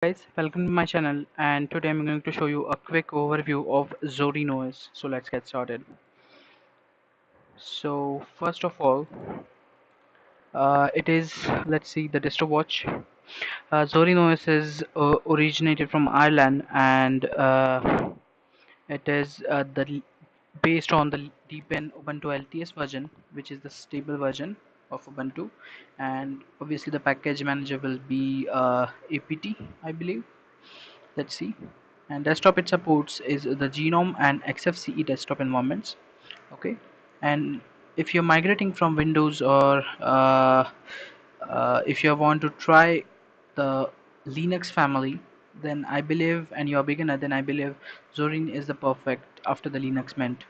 Guys, welcome to my channel, and today I'm going to show you a quick overview of Zorin OS. So let's get started. So first of all, it is, let's see, the distro watch. Zorin OS is originated from Ireland, and it is based on the Debian Ubuntu LTS version, which is the stable version of Ubuntu, and obviously the package manager will be APT, I believe. Let's see. And desktop it supports is the Genome and XFCE desktop environments. Okay, and if you're migrating from Windows, or if you want to try the Linux family, then I believe, and you're a beginner, then I believe Zorin is the perfect after the Linux Mint.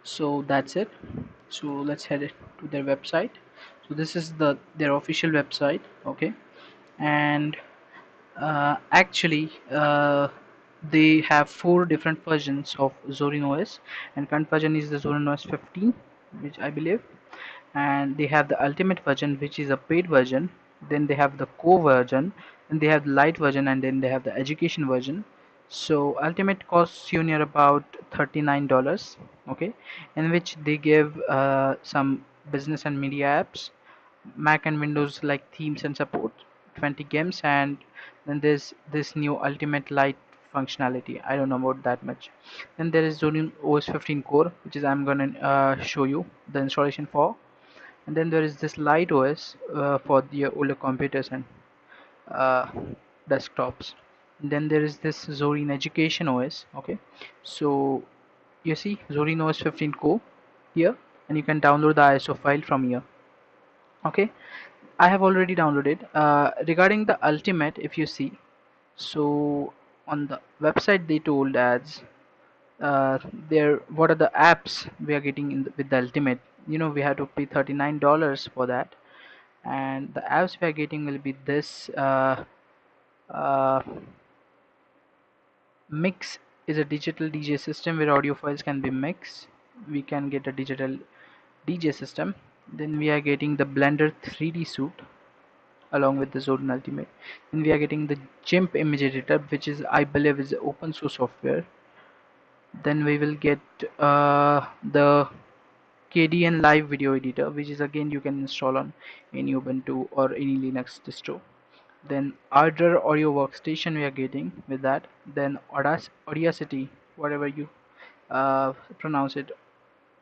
So that's it. So let's head it to their website. So this is their official website. Okay, and actually, they have four different versions of Zorin OS, and current version is the Zorin OS 15, which I believe, and they have the ultimate version, which is a paid version. Then they have the core version, and they have the light version, and then they have the education version. So ultimate costs you near about $39. Okay, in which they give some business and media apps, Mac and Windows like themes and support, 20 games, and then there's this new Ultimate Lite functionality. I don't know about that much. Then there is Zorin OS 15 Core, which is I'm gonna show you the installation for, and then there is this Lite OS for the older computers and uh, desktops. And then there is this Zorin Education OS. Okay, so you see Zorin OS 15 Core here, and you can download the ISO file from here. Okay, I have already downloaded. Regarding the ultimate, if you see, so on the website they told as there what are the apps we are getting with the ultimate. We have to pay $39 for that, and the apps we are getting will be this uh, mix is a digital DJ system where audio files can be mixed. We can get a digital DJ system. Then we are getting the Blender 3D suite along with the Zorin Ultimate. Then we are getting the GIMP image editor, which is I believe is open source software. Then we will get the KDN live video editor, which is again you can install on any Ubuntu or any Linux distro. Then Ardor audio workstation we are getting with that. Then Audacity, whatever you pronounce it,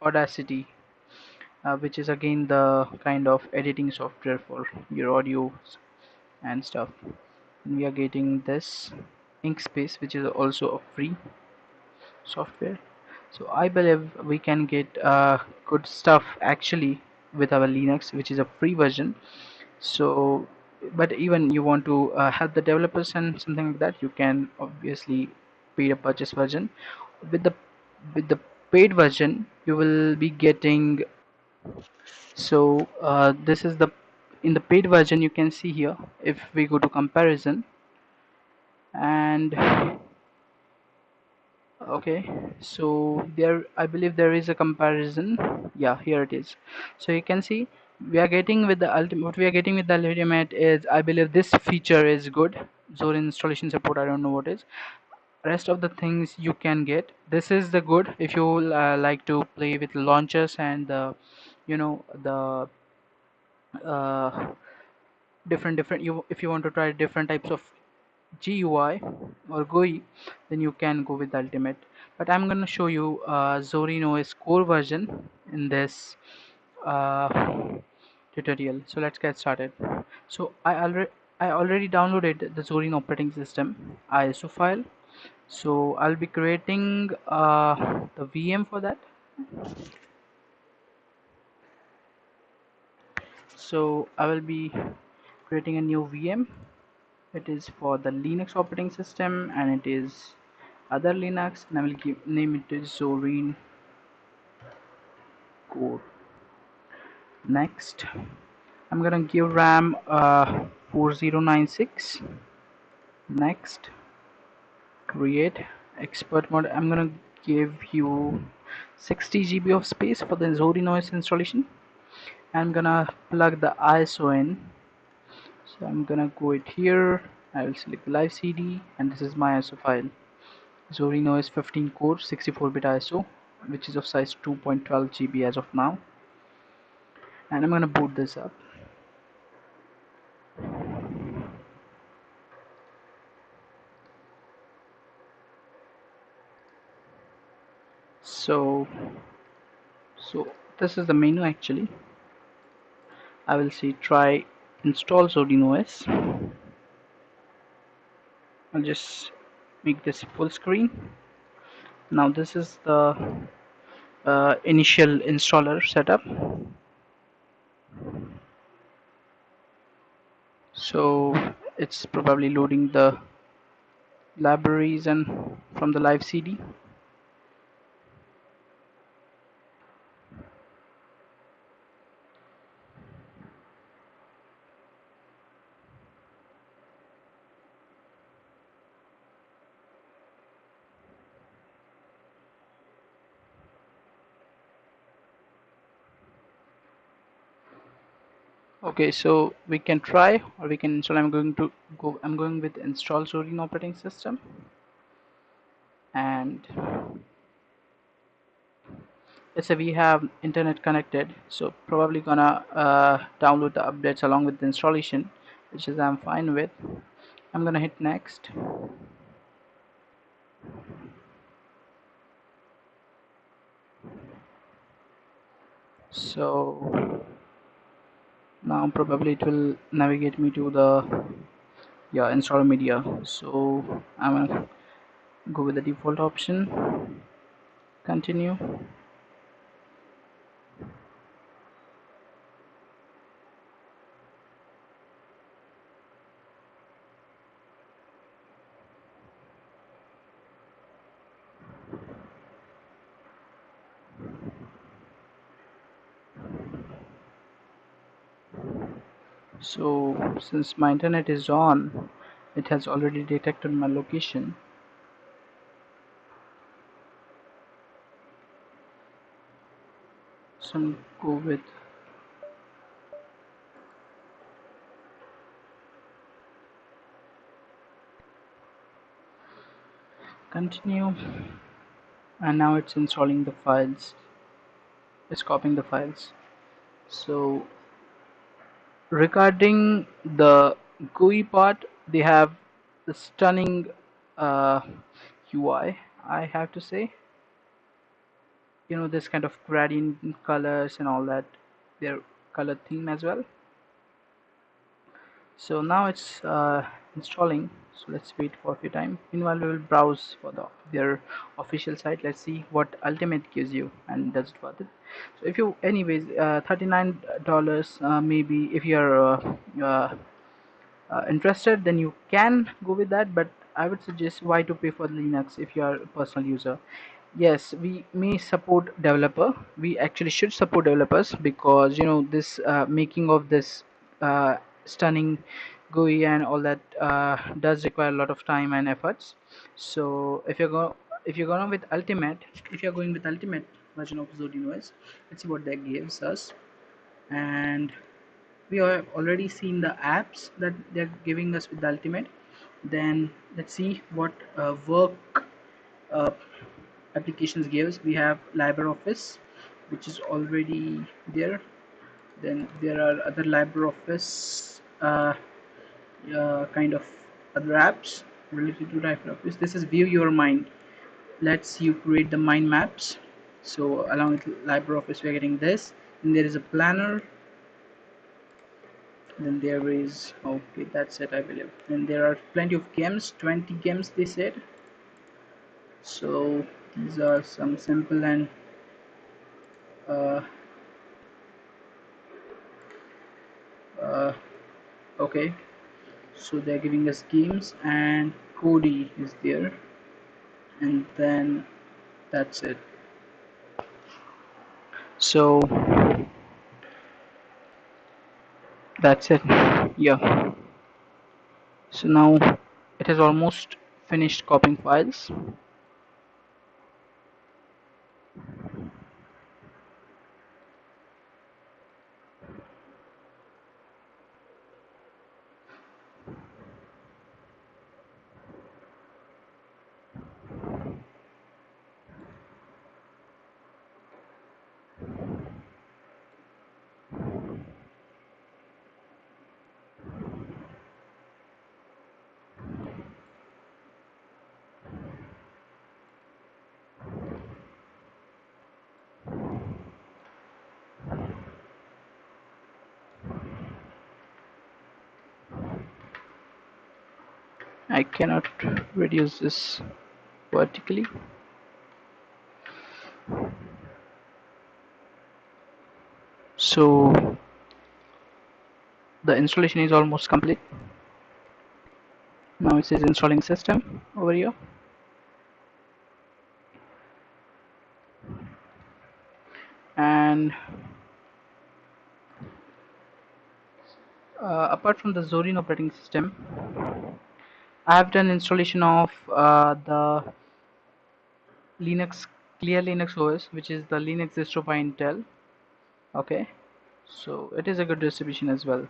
Audacity, which is again the kind of editing software for your audio and stuff. We are getting this Inkspace, which is also a free software. So I believe we can get good stuff actually with our Linux, which is a free version. So but even you want to help the developers and something like that, you can obviously pay a purchase version. With the paid version you will be getting, so this is the in the paid version you can see here. If we go to comparison, and okay, so there I believe there is a comparison. Yeah, here it is. So you can see we are getting with the ultimate, what we are getting with the ultimate is, I believe this feature is good. Zorin installation support, I don't know what is. Rest of the things you can get, this is the good if you like to play with launchers and the the different you if you want to try different types of GUI or GUI, then you can go with the ultimate. But I'm gonna show you Zorin OS Core version in this uh, tutorial. So let's get started. So I already downloaded the Zorin operating system ISO file. So I'll be creating the VM for that. So I will be creating a new VM. It is for the Linux operating system, and it is other Linux, and I will name it as Zorin Core. Next, I'm gonna give RAM 4096. Next, create expert mode. I'm gonna give you 60 GB of space for the Zorin OS installation. I'm gonna plug the ISO in. So I'm gonna go it here. I will select the live CD, and this is my ISO file. Zorin OS 15 core 64-bit ISO, which is of size 2.12 GB as of now. And I'm gonna boot this up. So, so this is the menu actually. I will say try install Zorin OS. I'll just make this full screen. Now this is the initial installer setup. So it's probably loading the libraries and from the live CD. Okay, so we can try or we can install. I'm going with install Zorin operating system, and let's say we have internet connected, so probably gonna download the updates along with the installation, which is I'm fine with. I'm gonna hit next. So now probably it will navigate me to the install media. So I'm gonna go with the default option, continue. So since my internet is on, it has already detected my location. So I'm go with continue, and now it's installing the files. It's copying the files. So regarding the GUI part, they have the stunning uh, UI. I have to say, this kind of gradient colors and all that, their color theme as well. So now it's installing, so let's wait for a few time. Meanwhile, we will browse for their official site. Let's see what ultimate gives you and does it worth it. So if you anyways $39, maybe if you're interested, then you can go with that, but I would suggest why to pay for Linux if you are a personal user. Yes, we may support developer. We actually should support developers because this making of this stunning GUI and all that does require a lot of time and efforts. So if you're going with ultimate, if you're going with ultimate version of Zorin OS, let's see what that gives us. And we have already seen the apps that they're giving us with the ultimate. Then let's see what work uh, applications gives. We have LibreOffice, which is already there. Then there are other LibreOffice kind of other apps related to LibreOffice. This is View Your Mind, lets you create the mind maps. So along with LibreOffice, we're getting this. And there is a planner. Then there is, okay, that's it, I believe. And there are plenty of games, 20 games they said. So these are some simple and uh, uh, okay, so they're giving us games, and Cody is there, and then that's it. So that's it. Yeah, so now it has almost finished copying files. I cannot reduce this vertically. So the installation is almost complete. Now it says installing system over here. And apart from the Zorin operating system, I have done installation of the Linux Clear Linux OS, which is the Linux distro by Intel. Okay, so it is a good distribution as well.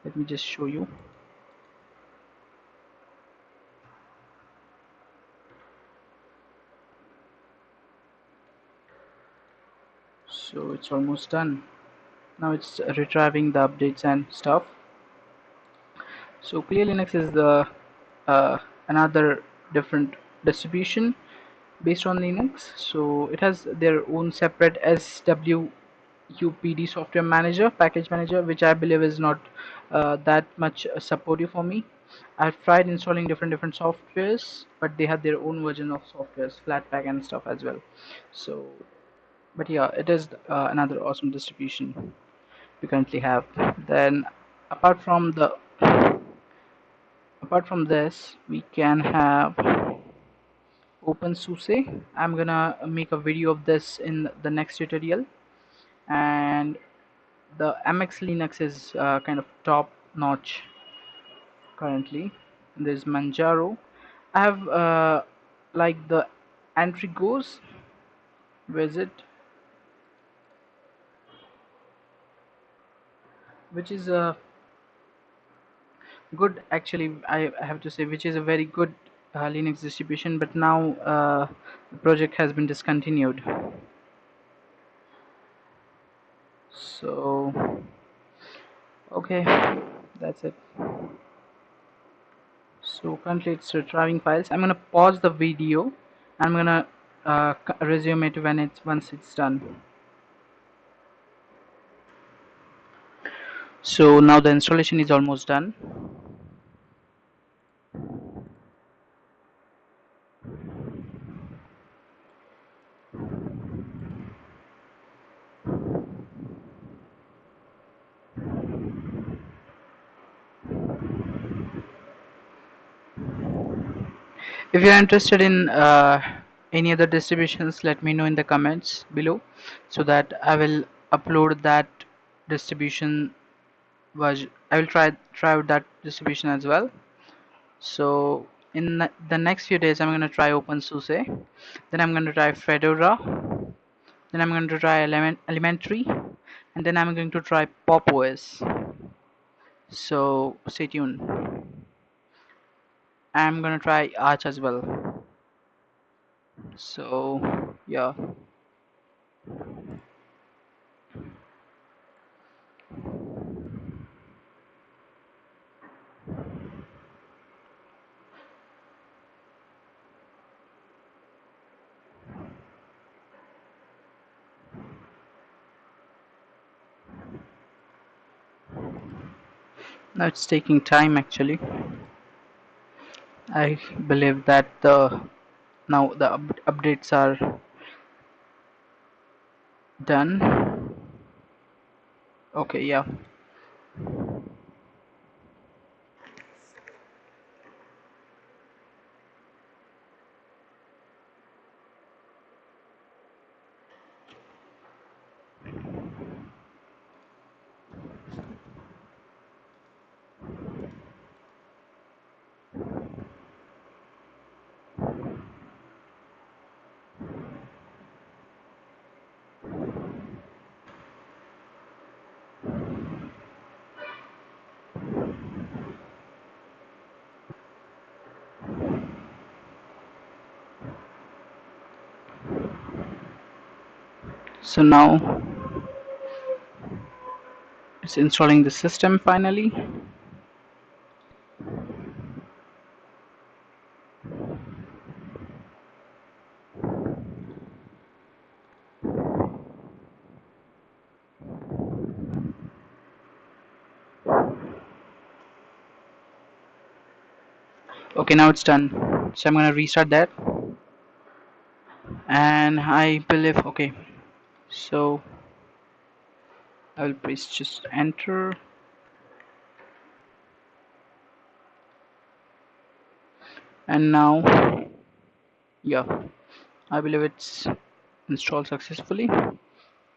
Let me just show you. So it's almost done. Now it's retrieving the updates and stuff. So Clear Linux is the uh, another different distribution based on Linux. So it has their own separate SWUPD software manager, package manager, which I believe is not that much supportive for me. I've tried installing different softwares, but they have their own version of softwares, Flatpak and stuff as well. So, but yeah, it is another awesome distribution we currently have. Then, apart from the apart from this, we can have OpenSUSE. I'm gonna make a video of this in the next tutorial. And the MX Linux is kind of top notch currently. There's Manjaro. I have like the Antrigos. Where's it? Which is a good, actually, I have to say, which is a very good Linux distribution, but now the project has been discontinued. So, okay, that's it. So currently it's retrieving files. I'm gonna pause the video. I'm gonna resume it when it's once it's done. So now the installation is almost done. If you're interested in any other distributions, let me know in the comments below, so that I will upload that distribution version. I will try out that distribution as well. So in the next few days, I'm going to try OpenSUSE, then I'm going to try Fedora, then I'm going to try Elementary, and then I'm going to try Pop OS. So stay tuned. I'm going to try Arch as well. So yeah. Now it's taking time actually. I believe that the now the updates are done. Okay, yeah. So now it's installing the system finally. Okay, now it's done. So I'm gonna restart that, and I believe okay. So I will press just enter, and now yeah, I believe it's installed successfully.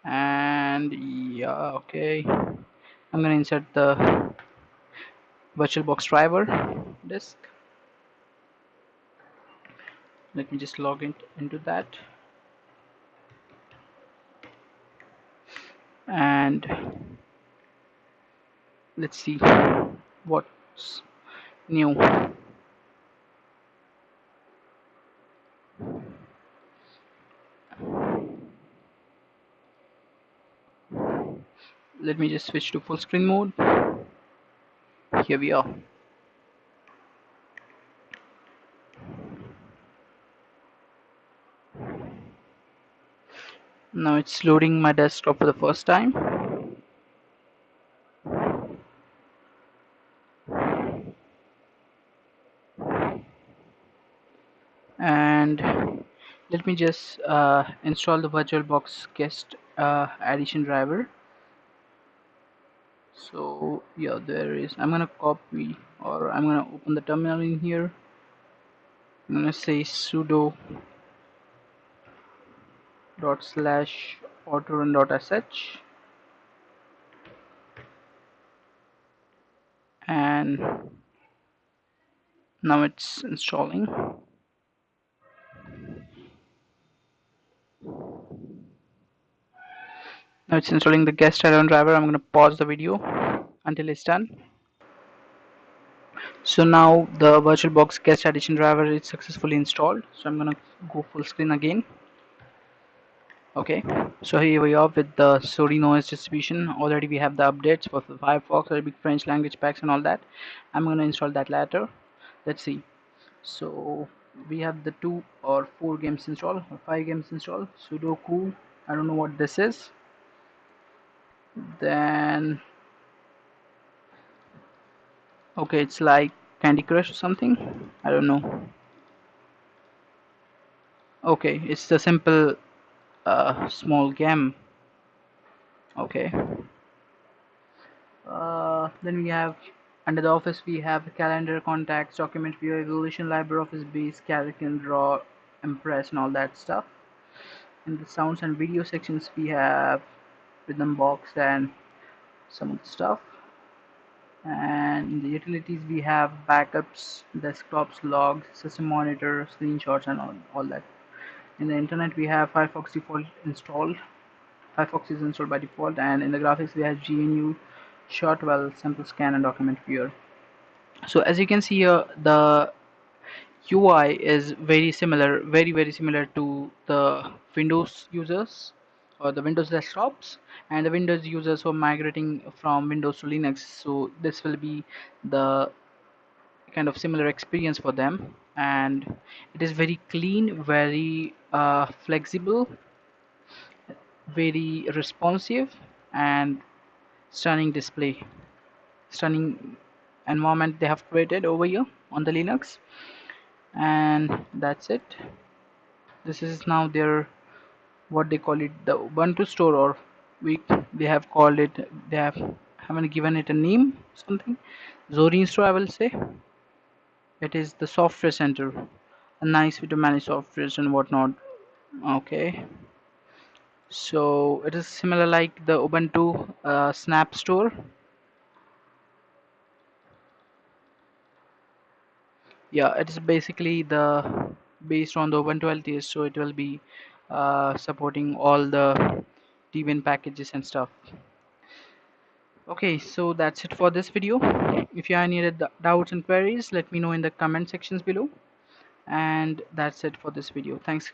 And yeah, okay. I'm gonna insert the VirtualBox driver disk. Let me just log into that, and let's see what's new. Let me just switch to full screen mode. Here we are. Now it's loading my desktop for the first time, and let me just install the VirtualBox guest addition driver. So yeah, there is. I'm gonna copy, or I'm gonna open the terminal in here. I'm gonna say sudo dot slash autorun dot sh, and now it's installing. Now it's installing the guest add-on driver. I'm gonna pause the video until it's done. So now the VirtualBox guest addition driver is successfully installed. So I'm gonna go full screen again. Okay, so here we are with the Zorin OS distribution. Already we have the updates for the Firefox, Arabic, French language packs and all that. I'm gonna install that later. Let's see. So we have the 2 or 4 games installed, or 5 games installed. Sudoku, I don't know what this is. Then okay, it's like Candy Crush or something. I don't know. Okay, it's the simple small game. Okay. Then we have under the office we have the calendar, contacts, document viewer, evolution, LibreOffice base, calc and draw, impress and all that stuff. In the sounds and video sections we have rhythm box and some of the stuff. And in the utilities we have backups, desktops, logs, system monitor, screenshots and all that. In the internet we have Firefox default installed. Firefox is installed by default, and in the graphics we have GNU, Shotwell, Simple Scan and Document Viewer. So as you can see here, the UI is very similar, very similar to the Windows users or the Windows desktops, and the Windows users who are migrating from Windows to Linux. So this will be the kind of similar experience for them, and it is very clean, very flexible, very responsive, and stunning display, stunning environment they have created over here on the Linux. And that's it. This is now their, what they call it, the Ubuntu store, or we they have called it, they haven't given it a name, something Zorin store I will say. It is the software center, a nice way to manage softwares and whatnot. Okay, so it is similar like the Ubuntu Snap store. Yeah, it is basically the based on the Ubuntu LTS, so it will be supporting all the Debian packages and stuff. Okay, so that's it for this video. If you have any other doubts and queries, let me know in the comment sections below. And that's it for this video. Thanks